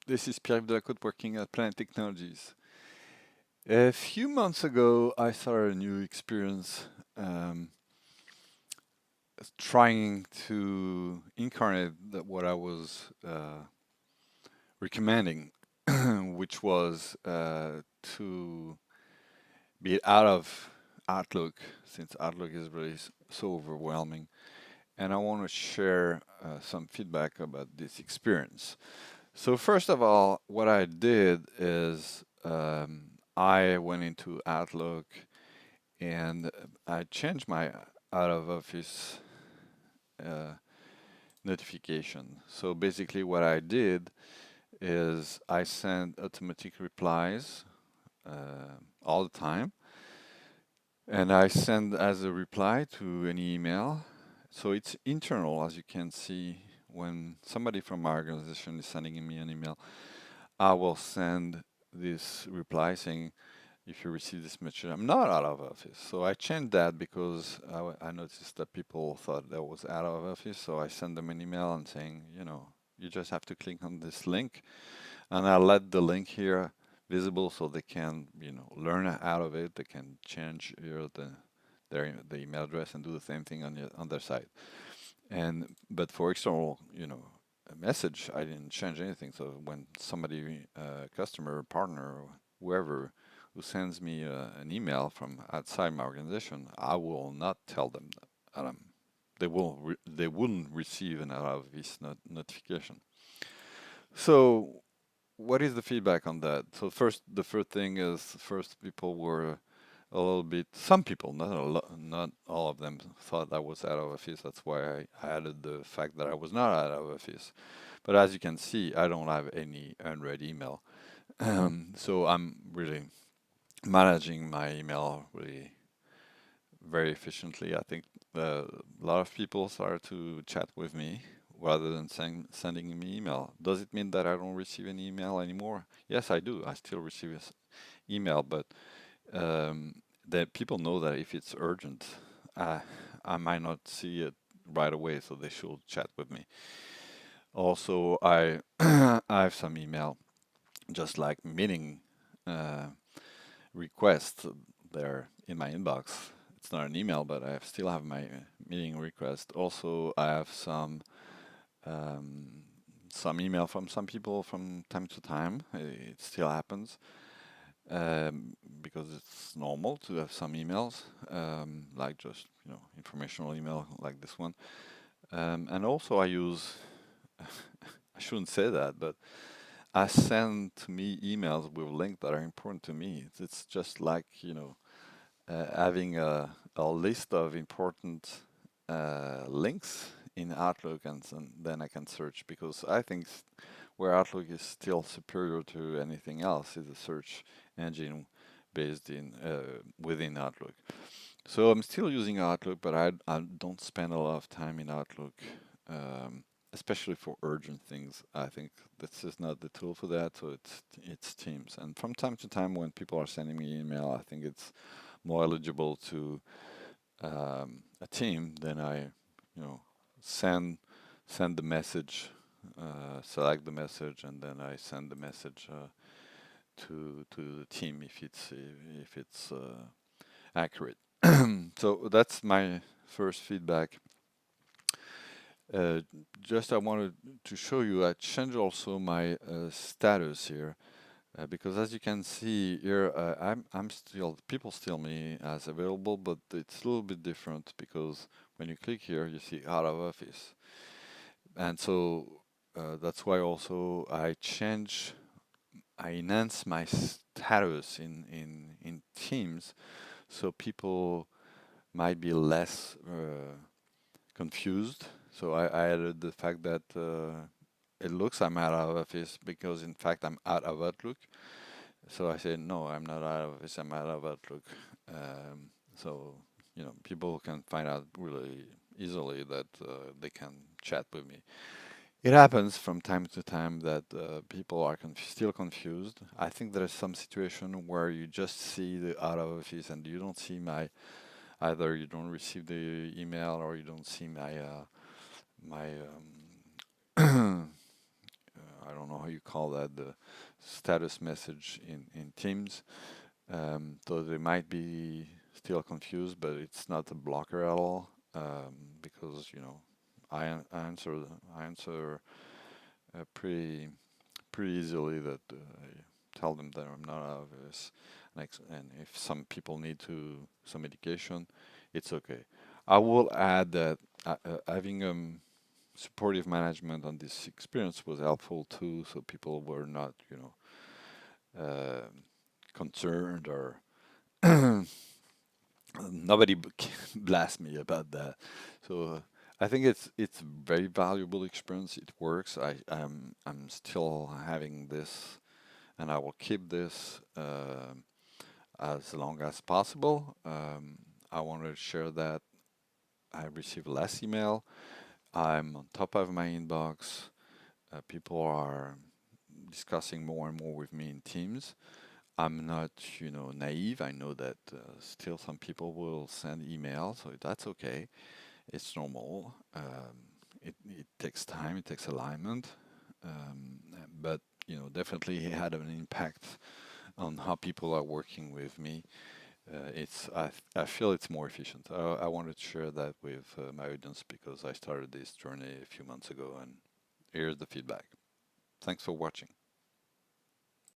This is Pierre Delacote working at Planet Technologies. A few months ago, I started a new experience um, trying to incarnate what I was recommending, which was to be out of Outlook, since Outlook is really so overwhelming. And I want to share some feedback about this experience. So first of all, what I did is I went into Outlook and I changed my out of office uh, notification. So basically, what I did is I sent automatic replies all the time, and I send as a reply to any email. So it's internal, as you can see. When somebody from my organization is sending me an email, I will send this reply saying, if you receive this message, I'm not out of office. So I changed that because I noticed that people thought that was out of office. So I send them an email and saying, you just have to click on this link, and I let the link here visible so they can, learn out of it. They can change the email address and do the same thing on their side. But for external, a message, I didn't change anything. So when somebody, customer, partner, or whoever, who sends me an email from outside my organization, I will not tell them that they wouldn't receive an out of this notification. So what is the feedback on that? So the first thing is, first people were a little bit, some people, not all of them, thought I was out of office. That's why I added the fact that I was not out of office. But as you can see, I don't have any unread email. So I'm really managing my email really very efficiently. I think a lot of people started to chat with me rather than sending me email. Does it mean that I don't receive any email anymore? Yes, I do. I still receive email, but um, that people know that if it's urgent, uh, I might not see it right away, so they should chat with me. Also, I I have some email, just like meeting uh, requests there in my inbox. It's not an email, but I still have my meeting request. Also, I have um, some email from some people from time to time. It still happens because it's normal to have some emails, like just informational email like this one. And also, I use I shouldn't say that, but I send to me emails with links that are important to me. It's just like having a list of important links in Outlook, and then I can search, because I think where Outlook is still superior to anything else is a search engine based in within Outlook. So I'm still using Outlook, but I don't spend a lot of time in Outlook, um, especially for urgent things. I think this is not the tool for that, so it's Teams. And from time to time, when people are sending me email, I think it's more eligible to a team, then I, send send the message, select the message, and then I send the message to the team if it's accurate. So that's my first feedback. Uh, just I wanted to show you, I changed also my status here. Because as you can see here, I'm still, people still me as available, but it's a little bit different because when you click here, you see out of office. And so that's why also I enhance my status in Teams, so people might be less confused. So I added the fact that it looks I'm out of office because in fact I'm out of Outlook. So I said, no, I'm not out of this, I'm out of Outlook. So, people can find out really easily that they can chat with me. It happens from time to time that people are still confused. I think there is some situation where you just see the out of office and you don't see either you don't receive the email or you don't see my I don't know how you call that the status message in Teams. So they might be still confused, but it's not a blocker at all, because I answer pretty easily that I tell them that I'm not obvious, and if some people need some medication, it's okay. I will add that having supportive management on this experience was helpful too, so people were not, uh, concerned or nobody blast me about that. So I think it's very valuable experience. It works. I'm still having this, and I will keep this as long as possible. I want to share that I receive less email. I'm on top of my inbox. People are discussing more and more with me in Teams. I'm not, naive. I know that still some people will send email, so that's okay. It's normal. It takes time. It takes alignment. But definitely it had an impact on how people are working with me. I feel it's more efficient. I wanted to share that with my audience because I started this journey a few months ago, and here's the feedback. Thanks for watching.